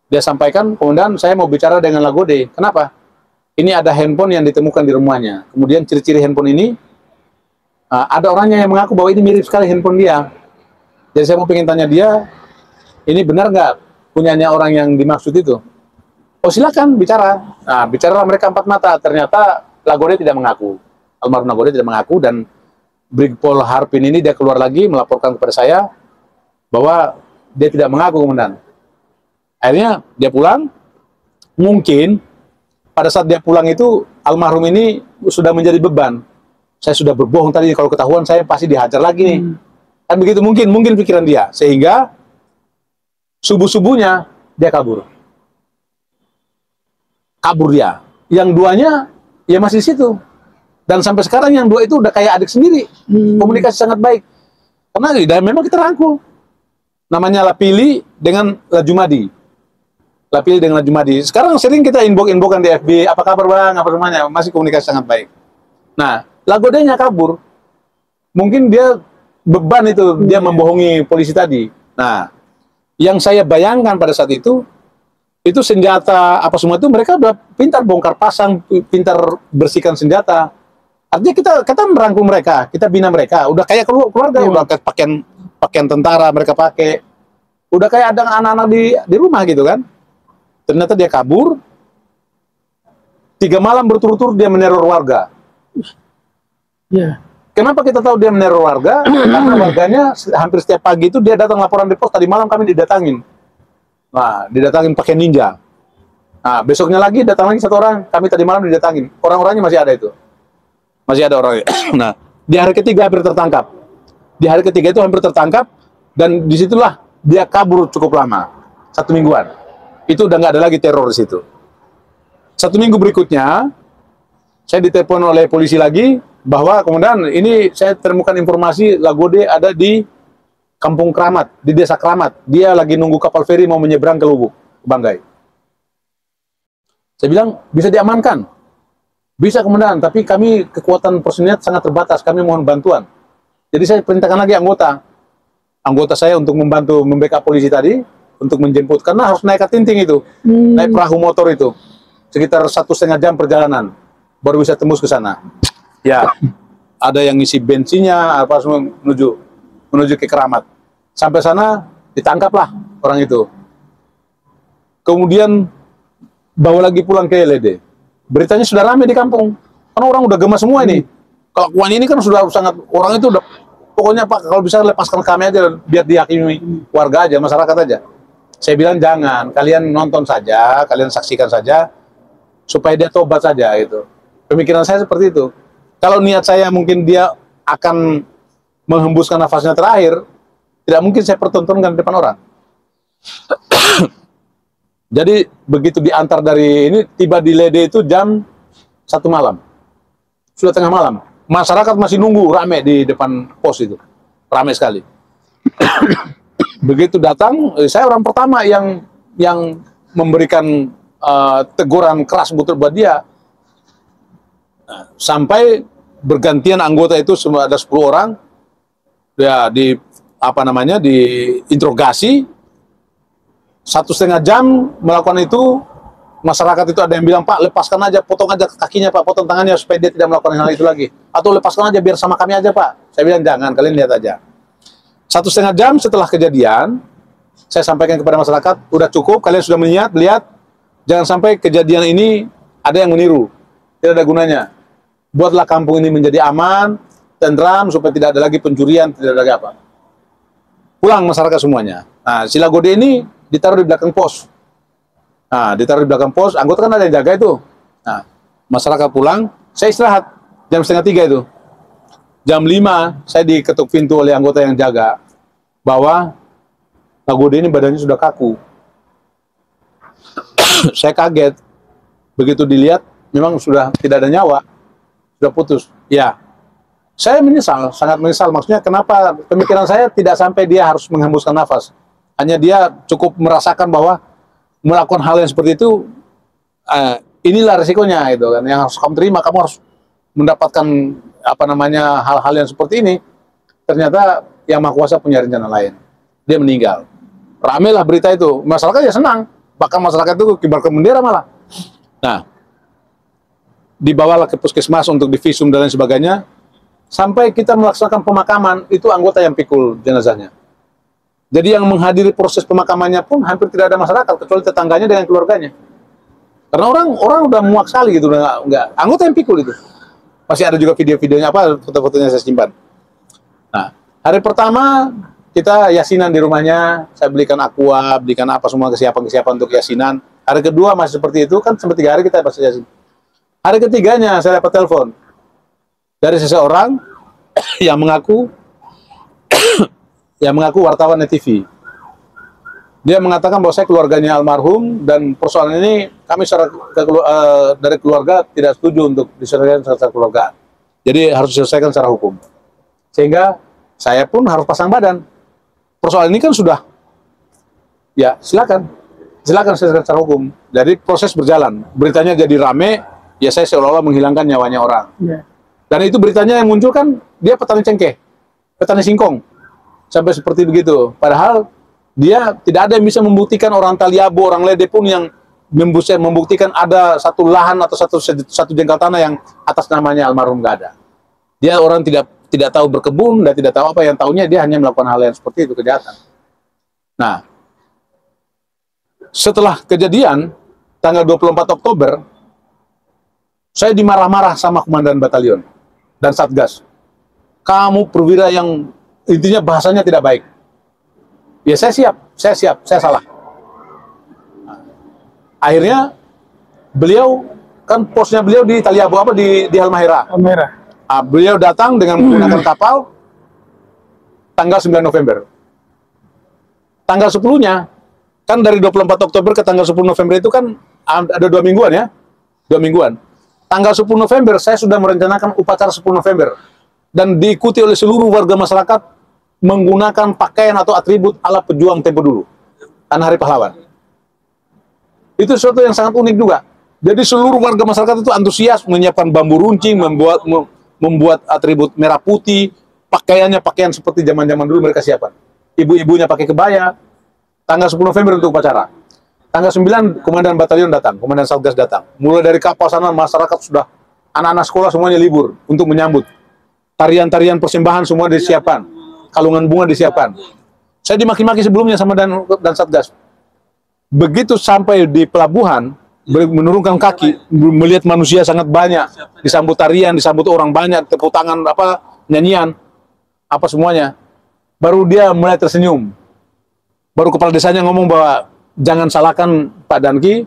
Dia sampaikan, komandan, saya mau bicara dengan Lagode. Kenapa? Ini ada handphone yang ditemukan di rumahnya. Kemudian ciri-ciri handphone ini, ada orangnya yang mengaku bahwa ini mirip sekali handphone dia. Jadi saya mau pengen tanya dia, ini benar nggak punyanya orang yang dimaksud itu? Oh silakan bicara. Nah, bicaralah mereka 4 mata. Ternyata Lagode tidak mengaku. Almarhum Lagode tidak mengaku, dan Brigpol Harvin ini dia keluar lagi melaporkan kepada saya bahwa dia tidak mengaku, komandan. Akhirnya dia pulang. Mungkin pada saat dia pulang itu almarhum ini sudah menjadi beban. Saya sudah berbohong tadi, kalau ketahuan saya pasti dihajar lagi nih. Kan begitu mungkin pikiran dia, sehingga subuh-subuhnya dia kabur dia. Yang 2-nya ya masih di situ, dan sampai sekarang yang 2 itu udah kayak adik sendiri. Komunikasi sangat baik, karena memang kita rangkul. Namanya Lapili dengan Lajumadi. Lapili dengan Lajumadi. Sekarang sering kita inbox-inboxan di FB, apa kabar bang, apa semuanya, masih komunikasi sangat baik. Nah, Lagodenya kabur. Mungkin dia beban itu, dia membohongi polisi tadi. Nah, yang saya bayangkan pada saat itu senjata apa semua itu mereka udah pintar bongkar pasang, pintar bersihkan senjata. Artinya kita merangkul mereka, kita bina mereka, udah kayak keluarga, udah kayak pakaian tentara mereka pakai, udah kayak ada anak-anak di rumah gitu kan. Ternyata dia kabur, 3 malam berturut-turut dia meneror warga. Yeah. Kenapa kita tahu dia meneror warga? Karena warganya hampir setiap pagi itu dia datang laporan di pos, tadi malam kami didatangin. Nah, didatangin pakai ninja. Nah, besoknya lagi datang lagi 1 orang, kami tadi malam didatangin. Orang-orangnya masih ada itu. Masih ada orangnya. Nah, di hari ketiga hampir tertangkap. Di hari ketiga itu hampir tertangkap, dan disitulah dia kabur cukup lama. 1 mingguan. Itu udah nggak ada lagi teror di situ. 1 minggu berikutnya, saya ditelepon oleh polisi lagi, bahwa komandan, ini saya temukan informasi Lagode ada di Kampung Kramat, di Desa Kramat. Dia lagi nunggu kapal feri mau menyeberang ke Lubuk, ke Banggai. Saya bilang, bisa diamankan? Bisa, komandan, tapi kami kekuatan personil sangat terbatas, kami mohon bantuan. Jadi saya perintahkan lagi anggota saya untuk membantu membackup polisi tadi, untuk menjemput, karena harus naik katinting itu, naik perahu motor itu, sekitar 1,5 jam perjalanan, baru bisa tembus ke sana. Ya, ada yang ngisi bensinnya, apa semua menuju ke Kramat. Sampai sana ditangkaplah orang itu. Kemudian bawa lagi pulang ke LED. Beritanya sudah ramai di kampung, karena orang udah gemas semua ini. Kelakuan ini kan sudah sangat, orang itu udah, pokoknya Pak kalau bisa lepaskan kami aja, biar dihakimi warga aja, masyarakat aja. Saya bilang jangan, kalian nonton saja, kalian saksikan saja, supaya dia tobat saja gitu. Pemikiran saya seperti itu. Kalau niat saya mungkin dia akan menghembuskan nafasnya terakhir, tidak mungkin saya pertontonkan di depan orang. Jadi begitu diantar dari ini, tiba di Lede itu jam 1 malam. Sudah tengah malam. Masyarakat masih nunggu, rame di depan pos itu. Rame sekali. Begitu datang, saya orang pertama yang memberikan teguran keras buat dia. Sampai bergantian anggota itu, semua ada 10 orang, ya diinterogasi 1,5 jam melakukan itu. Masyarakat itu ada yang bilang, Pak lepaskan aja, potong aja kakinya Pak, potong tangannya supaya dia tidak melakukan hal itu lagi, atau lepaskan aja biar sama kami aja Pak. Saya bilang jangan, kalian lihat aja. 1,5 jam setelah kejadian, saya sampaikan kepada masyarakat, udah cukup, kalian sudah melihat, jangan sampai kejadian ini ada yang meniru, tidak ada gunanya. Buatlah kampung ini menjadi aman, tentram, supaya tidak ada lagi pencurian, tidak ada lagi apa. Pulang masyarakat semuanya. Nah, si Lagode ini ditaruh di belakang pos. Nah, ditaruh di belakang pos, anggota kan ada yang jaga itu. Nah, masyarakat pulang, saya istirahat, jam 2:30 itu. Jam 5, saya diketuk pintu oleh anggota yang jaga, bahwa Nagode ini badannya sudah kaku. Saya kaget. Begitu dilihat, memang sudah tidak ada nyawa. Sudah putus. Ya, saya menyesal, sangat menyesal. Maksudnya kenapa pemikiran saya tidak sampai dia harus menghembuskan nafas. Hanya dia cukup merasakan bahwa melakukan hal yang seperti itu, inilah resikonya gitu kan. Yang harus kamu terima, kamu harus mendapatkan apa namanya hal-hal yang seperti ini. Ternyata Yang Maha Kuasa punya rencana lain. Dia meninggal. Ramailah berita itu. Masyarakat ya senang. Bahkan masyarakat itu kibarkan bendera malah. Nah, dibawalah ke puskesmas untuk divisum dan lain sebagainya. Sampai kita melaksanakan pemakaman, itu anggota yang pikul jenazahnya. Jadi yang menghadiri proses pemakamannya pun hampir tidak ada masyarakat, kecuali tetangganya dengan keluarganya. Karena orang udah muak sekali gitu, enggak. Anggota yang pikul itu. Masih ada juga video-videonya, foto-fotonya saya simpan. Nah, hari pertama kita yasinan di rumahnya, saya belikan aqua, belikan apa semua kesiapan-kesiapan untuk yasinan. Hari kedua masih seperti itu, kan sampai 3 hari kita pasti yasin. Hari ketiganya saya dapat telepon dari seseorang yang mengaku wartawan TV. Dia mengatakan bahwa saya keluarganya almarhum dan persoalan ini kami dari keluarga tidak setuju untuk diselesaikan secara keluarga. Jadi harus diselesaikan secara hukum. Sehingga saya pun harus pasang badan. Persoalan ini kan sudah, ya silakan selesaikan secara hukum. Jadi proses berjalan. Beritanya jadi rame, ya saya seolah-olah menghilangkan nyawanya orang. Yeah. Dan itu beritanya yang muncul kan dia petani cengkeh, petani singkong. Sampai seperti begitu. Padahal dia tidak ada yang bisa membuktikan orang Taliabo, orang Lede pun yang membuktikan ada satu lahan atau satu jengkal tanah yang atas namanya almarhum nggak ada. Dia orang tidak tahu berkebun dan tidak tahu apa, yang tahunya dia hanya melakukan hal yang seperti itu, kejahatan. Nah, setelah kejadian tanggal 24 Oktober, saya dimarah-marah sama komandan batalion dan Satgas. Kamu perwira yang intinya bahasanya tidak baik. Ya saya siap, saya salah. Akhirnya beliau kan posnya beliau di Taliabo di Halmahera. Beliau datang dengan menggunakan kapal tanggal 9 November. Tanggal 10-nya kan dari 24 Oktober ke tanggal 10 November itu kan ada 2 mingguan ya. 2 mingguan. Tanggal 10 November saya sudah merencanakan upacara 10 November dan diikuti oleh seluruh warga masyarakat menggunakan pakaian atau atribut ala pejuang tempo dulu, karena Hari Pahlawan. Itu sesuatu yang sangat unik juga. Jadi seluruh warga masyarakat itu antusias menyiapkan bambu runcing, membuat atribut merah putih, pakaiannya pakaian seperti zaman-zaman dulu mereka siapkan. Ibu-ibunya pakai kebaya. Tanggal 10 November untuk upacara. Tanggal 9 komandan batalion datang, komandan Satgas datang. Mulai dari kapal sana masyarakat sudah, anak-anak sekolah semuanya libur untuk menyambut. Tarian-tarian persembahan semua disiapkan. Kalungan bunga disiapkan. Saya dimaki-maki sebelumnya sama dan Satgas. Begitu sampai di pelabuhan, menurunkan kaki, melihat manusia sangat banyak, disambut tarian, disambut orang banyak, tepuk tangan, nyanyian, apa semuanya. Baru dia mulai tersenyum. Baru kepala desanya ngomong bahwa jangan salahkan Pak Danki,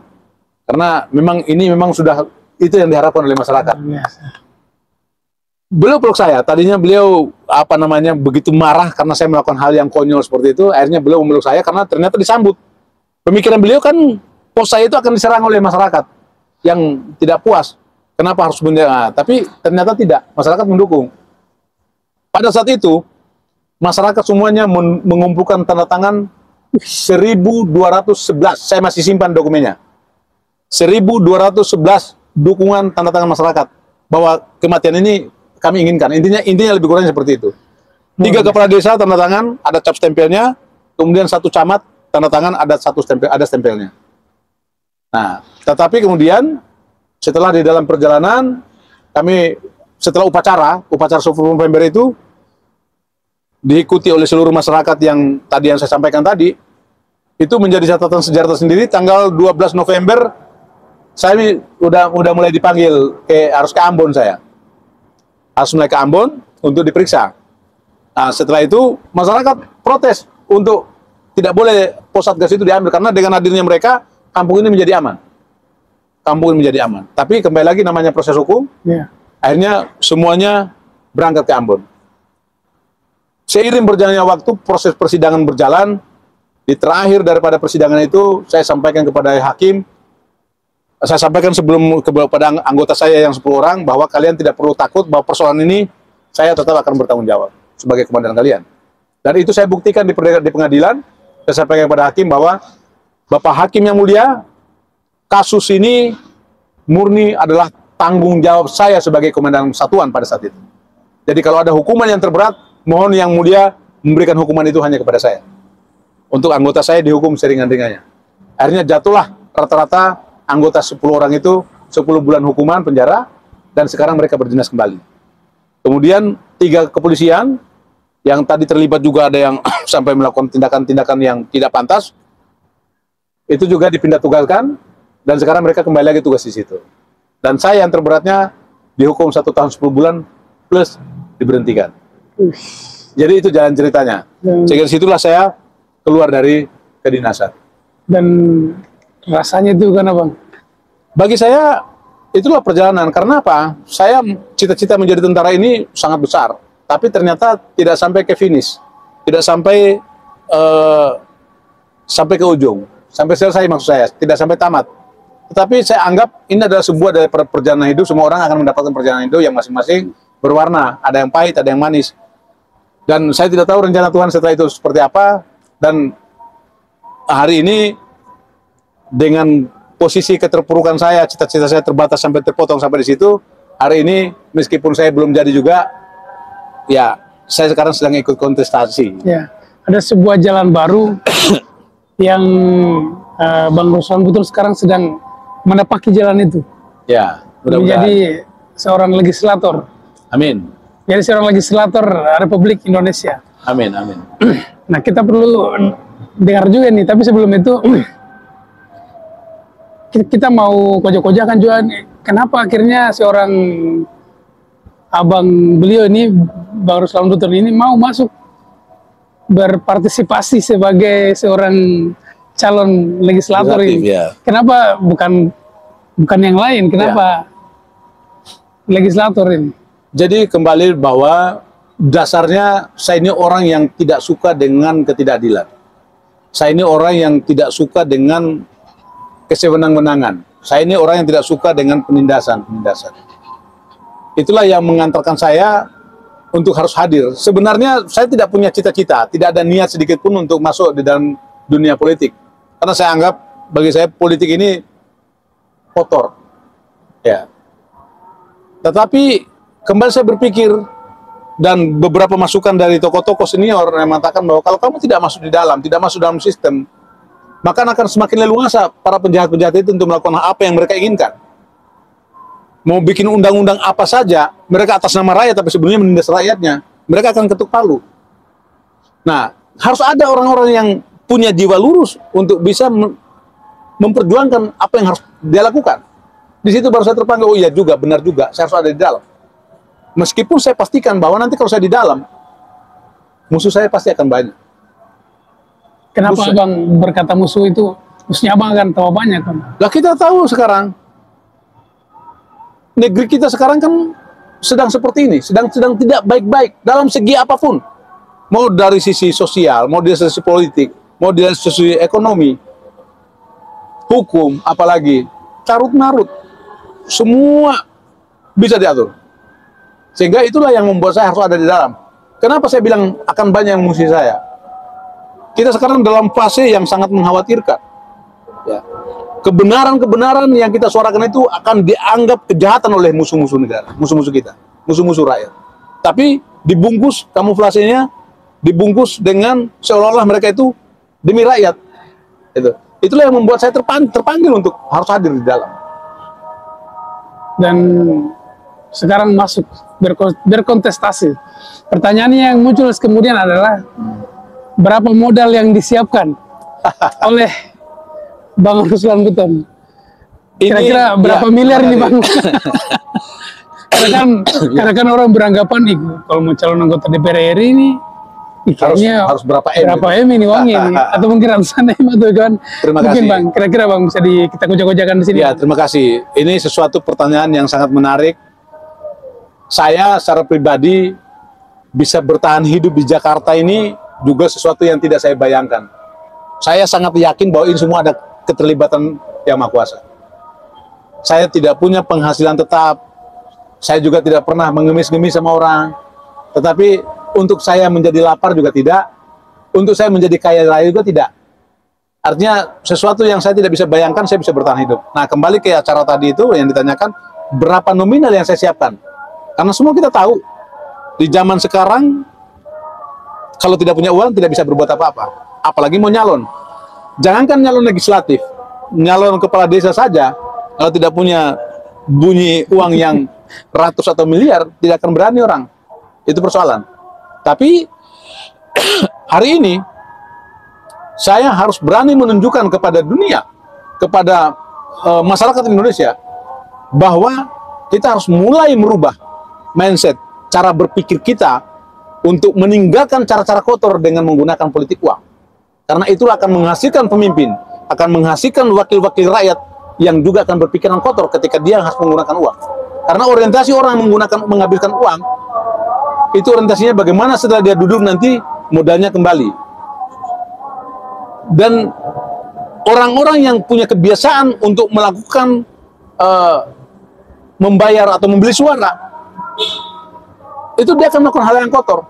karena memang sudah itu yang diharapkan oleh masyarakat. Beliau peluk saya, tadinya beliau begitu marah karena saya melakukan hal yang konyol seperti itu. Akhirnya beliau memeluk saya karena ternyata disambut. Pemikiran beliau kan pos saya itu akan diserang oleh masyarakat yang tidak puas. Kenapa harus tapi ternyata tidak, masyarakat mendukung. Pada saat itu masyarakat semuanya mengumpulkan tanda tangan 1211. Saya masih simpan dokumennya. 1211 dukungan tanda tangan masyarakat bahwa kematian ini kami inginkan. Intinya lebih kurang seperti itu. 3 kepala desa tanda tangan, ada cap stempelnya, kemudian 1 camat tanda tangan, ada stempelnya. Nah, tetapi kemudian setelah di dalam perjalanan kami setelah upacara 10 November itu diikuti oleh seluruh masyarakat yang saya sampaikan tadi, itu menjadi catatan sejarah tersendiri. Tanggal 12 November saya udah mulai dipanggil harus ke Ambon saya. Harus mulai ke Ambon untuk diperiksa. Nah, setelah itu masyarakat protes untuk tidak boleh pos Satgas itu diambil karena dengan hadirnya mereka kampung ini menjadi aman. Kampung ini menjadi aman. Tapi kembali lagi namanya proses hukum. Akhirnya semuanya berangkat ke Ambon. Seiring berjalannya waktu, proses persidangan berjalan, Di terakhir daripada persidangan itu, saya sampaikan kepada hakim, saya sampaikan sebelum kepada anggota saya yang 10 orang, bahwa kalian tidak perlu takut bahwa persoalan ini saya tetap akan bertanggung jawab sebagai komandan kalian. Dan itu saya buktikan di pengadilan. Saya sampaikan kepada hakim bahwa Bapak Hakim yang mulia, kasus ini murni adalah tanggung jawab saya sebagai komandan satuan pada saat itu. Jadi kalau ada hukuman yang terberat, mohon yang mulia memberikan hukuman itu hanya kepada saya. Untuk anggota saya dihukum seringan-ringannya. Akhirnya jatuhlah rata-rata anggota 10 orang itu 10 bulan hukuman penjara, dan sekarang mereka berdinas kembali. Kemudian 3 kepolisian, yang tadi terlibat juga ada yang sampai melakukan tindakan-tindakan yang tidak pantas, itu juga dipindah tugaskan, dan sekarang mereka kembali lagi tugas di situ. Dan saya yang terberatnya dihukum 1 tahun 10 bulan, plus diberhentikan. Jadi itu jalan ceritanya. Sehingga disitulah saya keluar dari kedinasan. Dan rasanya itu kan Bang? Bagi saya itulah perjalanan. Karena apa? Saya cita-cita menjadi tentara ini sangat besar, tapi ternyata tidak sampai ke finish, tidak sampai sampai ke ujung, sampai selesai maksud saya, tidak sampai tamat. Tetapi saya anggap ini adalah sebuah dari perjalanan hidup. Semua orang akan mendapatkan perjalanan hidup yang masing-masing berwarna, ada yang pahit, ada yang manis. Dan saya tidak tahu rencana Tuhan setelah itu seperti apa. Dan hari ini dengan posisi keterpurukan saya, cita-cita saya terbatas sampai terpotong sampai di situ. Hari ini meskipun saya belum jadi juga, ya saya sekarang sedang ikut kontestasi. Ya, ada sebuah jalan baru yang Bang Ruslan Butur sekarang sedang menapaki jalan itu. Ya, mudah-mudahan. Menjadi seorang legislator. Amin. Jadi seorang legislator Republik Indonesia. Amin, amin. Nah, kita perlu dengar juga nih, tapi sebelum itu kita mau kojok-kojakan juga nih. Kenapa akhirnya seorang abang beliau ini, Bang Ruslan Butur ini mau masuk berpartisipasi sebagai seorang calon legislator ini? Ya. Kenapa bukan yang lain? Kenapa legislator ini? Jadi kembali bahwa dasarnya saya ini orang yang tidak suka dengan ketidakadilan. Saya ini orang yang tidak suka dengan kesewenang-wenangan. Saya ini orang yang tidak suka dengan penindasan. Itulah yang mengantarkan saya untuk harus hadir. Sebenarnya saya tidak punya cita-cita, tidak ada niat sedikit pun untuk masuk di dalam dunia politik. Karena saya anggap, bagi saya politik ini kotor. Ya. Tetapi kembali saya berpikir, dan beberapa masukan dari tokoh-tokoh senior yang mengatakan bahwa kalau kamu tidak masuk di dalam, tidak masuk dalam sistem, maka akan semakin leluasa para penjahat-penjahat itu untuk melakukan apa yang mereka inginkan. Mau bikin undang-undang apa saja, mereka atas nama rakyat, tapi sebelumnya menindas rakyatnya, mereka akan ketuk palu. Nah, harus ada orang-orang yang punya jiwa lurus untuk bisa memperjuangkan apa yang harus dia lakukan. Di situ baru saya terpanggil, oh iya juga, benar juga, saya harus ada di dalam. Meskipun saya pastikan bahwa nanti kalau saya di dalam, musuh saya pasti akan banyak. Kenapa musuh? Abang berkata musuh itu, musuhnya abang akan tahu banyak kan? Lah kita tahu sekarang, negeri kita sekarang kan sedang seperti ini, sedang tidak baik-baik dalam segi apapun. Mau dari sisi sosial, mau dari sisi politik, mau dari sisi ekonomi, hukum, apalagi, carut-marut, semua bisa diatur. Sehingga itulah yang membuat saya harus ada di dalam. Kenapa saya bilang akan banyak yang musuh saya? Kita sekarang dalam fase yang sangat mengkhawatirkan. Ya. Kebenaran-kebenaran yang kita suarakan itu akan dianggap kejahatan oleh musuh-musuh negara, musuh-musuh kita, musuh-musuh rakyat. Tapi dibungkus kamuflasenya, dibungkus dengan seolah-olah mereka itu demi rakyat. Itulah yang membuat saya terpanggil untuk harus hadir di dalam. Dan sekarang masuk berkontestasi. Pertanyaannya yang muncul kemudian adalah berapa modal yang disiapkan oleh Bang Ruslan Butur? Kira-kira berapa miliar ini Bang? Karena kan orang beranggapan nih kalau mau calon anggota DPR RI ini harus berapa M ini uangnya ini, atau mungkin ratusan M atau kan? Terima mungkin kasih. Bang, kira-kira Bang bisa kita kocok-kocakan di sini. Ya, terima kasih. Ini sesuatu pertanyaan yang sangat menarik. Saya secara pribadi bisa bertahan hidup di Jakarta ini juga sesuatu yang tidak saya bayangkan. Saya sangat yakin bahwa ini semua ada keterlibatan Yang Maha Kuasa. Saya tidak punya penghasilan tetap. Saya juga tidak pernah mengemis-ngemis sama orang. Tetapi untuk saya menjadi lapar juga tidak. Untuk saya menjadi kaya raya juga tidak. Artinya sesuatu yang saya tidak bisa bayangkan, saya bisa bertahan hidup. Nah, kembali ke acara tadi itu yang ditanyakan, berapa nominal yang saya siapkan? Karena semua kita tahu, di zaman sekarang, kalau tidak punya uang, tidak bisa berbuat apa-apa. Apalagi mau nyalon. Jangankan nyalon legislatif, nyalon kepala desa saja, kalau tidak punya bunyi uang yang ratus atau miliar, tidak akan berani orang. Itu persoalan. Tapi, hari ini, saya harus berani menunjukkan kepada dunia, kepada masyarakat Indonesia, bahwa kita harus mulai merubah mindset, cara berpikir kita untuk meninggalkan cara-cara kotor dengan menggunakan politik uang. Karena itulah akan menghasilkan pemimpin, akan menghasilkan wakil-wakil rakyat yang juga akan berpikiran kotor ketika dia harus menggunakan uang. Karena orientasi orang menghabiskan uang, itu orientasinya bagaimana setelah dia duduk nanti modalnya kembali. Dan orang-orang yang punya kebiasaan untuk melakukan membayar atau membeli suara, itu dia akan melakukan hal yang kotor.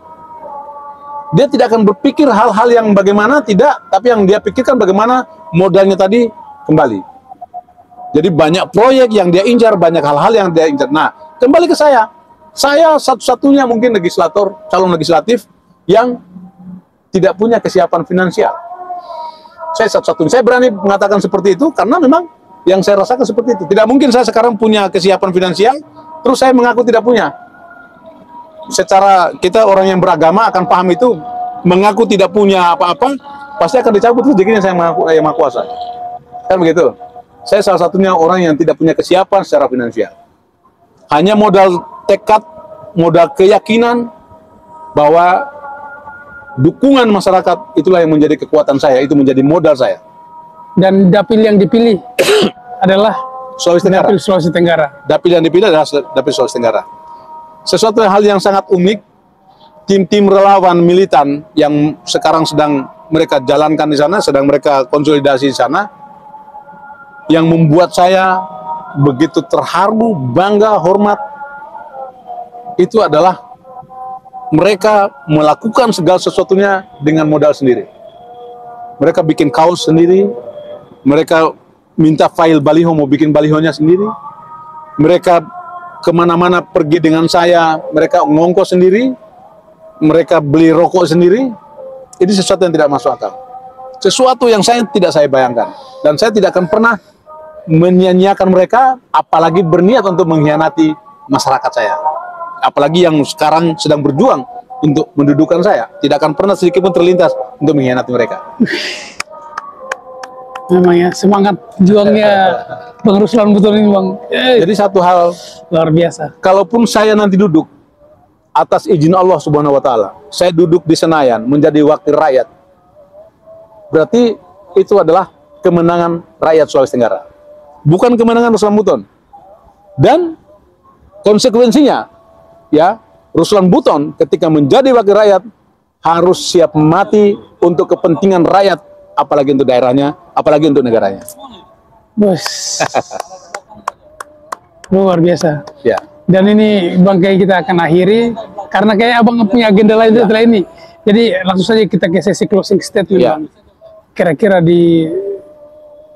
Dia tidak akan berpikir hal-hal yang bagaimana, tidak, tapi yang dia pikirkan bagaimana modalnya tadi kembali. Jadi banyak proyek yang dia incar, banyak hal-hal yang dia incar. Nah, kembali ke saya satu-satunya mungkin calon legislatif yang tidak punya kesiapan finansial. Saya satu-satunya. Saya berani mengatakan seperti itu karena memang yang saya rasakan seperti itu. Tidak mungkin saya sekarang punya kesiapan finansial, terus saya mengaku tidak punya. Secara kita orang yang beragama akan paham itu, mengaku tidak punya apa-apa, pasti akan dicabut rezekinya saya yang Maha Kuasa. Kan begitu. Saya salah satunya orang yang tidak punya kesiapan secara finansial. Hanya modal tekad, modal keyakinan bahwa dukungan masyarakat itulah yang menjadi kekuatan saya, itu menjadi modal saya. Dan dapil yang dipilih adalah Sulawesi Tenggara. Dapil Sulawesi Tenggara. Dapil yang dipilih adalah Dapil Sulawesi Tenggara. Sesuatu hal yang sangat unik, tim-tim relawan militan yang sekarang sedang mereka jalankan di sana, sedang mereka konsolidasi di sana, yang membuat saya begitu terharu, bangga, hormat, itu adalah mereka melakukan segala sesuatunya dengan modal sendiri. Mereka bikin kaos sendiri, mereka minta file baliho, mau bikin balihonya sendiri. Mereka kemana-mana pergi dengan saya, mereka ngongkos sendiri, mereka beli rokok sendiri. Ini sesuatu yang tidak masuk akal. Sesuatu yang tidak saya bayangkan. Dan saya tidak akan pernah menyia-nyiakan mereka, apalagi berniat untuk mengkhianati masyarakat saya. Apalagi yang sekarang sedang berjuang untuk mendudukan saya, tidak akan pernah sedikit pun terlintas untuk mengkhianati mereka. Memang ya, semangat juangnya Bang Ruslan betul ini Bang. Jadi satu hal Luar biasa. Kalaupun saya nanti duduk atas izin Allah Subhanahu wa Ta'ala, saya duduk di Senayan menjadi wakil rakyat, berarti itu adalah kemenangan rakyat Sulawesi Tenggara, bukan kemenangan Ruslan Buton. Dan konsekuensinya, ya, Ruslan Buton ketika menjadi wakil rakyat harus siap mati untuk kepentingan rakyat, apalagi untuk daerahnya, apalagi untuk negaranya. Bos. Luar biasa. Ya. Dan ini Bang Kiai kita akan akhiri karena kayak Abang punya agenda lain setelah ini. Jadi langsung saja kita ke sesi closing statement Bang. Kira-kira di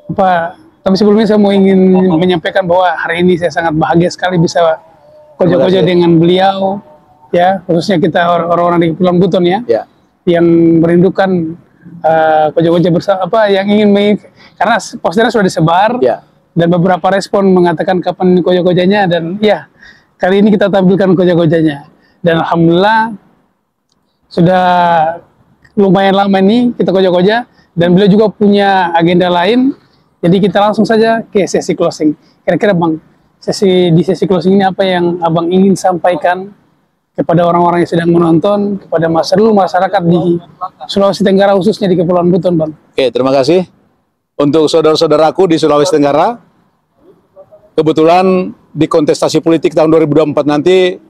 apa? Tapi sebelumnya saya mau ingin menyampaikan bahwa hari ini saya sangat bahagia sekali bisa koja-koja dengan beliau, ya, khususnya kita orang-orang di Kepulauan Buton ya, yang merindukan koja-koja bersama, yang ingin karena posternya sudah disebar, dan beberapa respon mengatakan kapan koja-kojanya, dan ya kali ini kita tampilkan koja-kojanya, dan alhamdulillah sudah lumayan lama ini kita koja-koja, dan beliau juga punya agenda lain, jadi kita langsung saja ke sesi closing. Kira-kira Bang, di sesi closing ini apa yang Abang ingin sampaikan kepada orang-orang yang sedang menonton, kepada seluruh masyarakat di Sulawesi Tenggara, khususnya di Kepulauan Buton, Bang? Oke, terima kasih. Untuk saudara-saudaraku di Sulawesi Tenggara, kebetulan di kontestasi politik tahun 2024 nanti,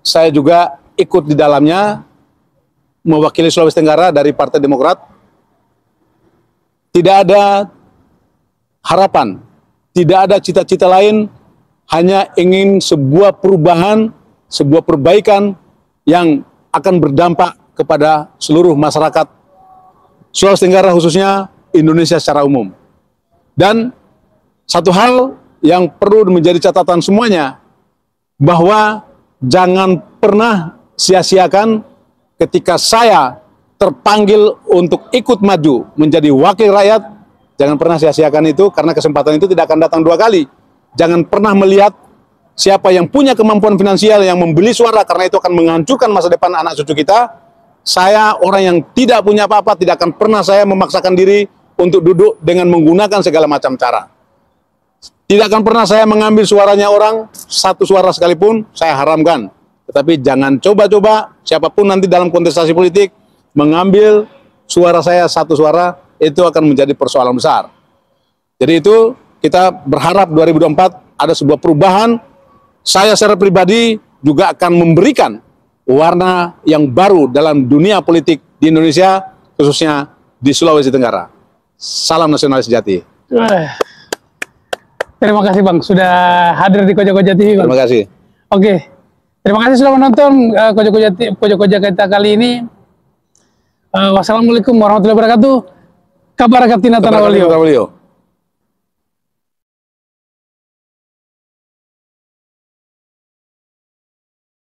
saya juga ikut di dalamnya, mewakili Sulawesi Tenggara dari Partai Demokrat. tidak ada harapan, tidak ada cita-cita lain, hanya ingin sebuah perubahan, sebuah perbaikan yang akan berdampak kepada seluruh masyarakat Sulawesi Tenggara, khususnya Indonesia secara umum. Dan satu hal yang perlu menjadi catatan semuanya, bahwa jangan pernah sia-siakan ketika saya terpanggil untuk ikut maju menjadi wakil rakyat. Jangan pernah sia-siakan itu, karena kesempatan itu tidak akan datang dua kali. Jangan pernah melihat siapa yang punya kemampuan finansial yang membeli suara, karena itu akan menghancurkan masa depan anak cucu kita. Saya orang yang tidak punya apa-apa, tidak akan pernah saya memaksakan diri untuk duduk dengan menggunakan segala macam cara. Tidak akan pernah saya mengambil suaranya orang, satu suara sekalipun, saya haramkan. Tetapi jangan coba-coba siapapun nanti dalam kontestasi politik mengambil suara saya, satu suara, itu akan menjadi persoalan besar. Jadi itu kita berharap 2024 ada sebuah perubahan. Saya secara pribadi juga akan memberikan warna yang baru dalam dunia politik di Indonesia, khususnya di Sulawesi Tenggara. Salam nasionalis sejati. Terima kasih Bang, sudah hadir di Koja-Koja TV Bang. Terima kasih. Oke, terima kasih sudah menonton Koja-Koja kita kali ini. Wassalamualaikum warahmatullahi wabarakatuh. Kabar Katina Tanah Walio.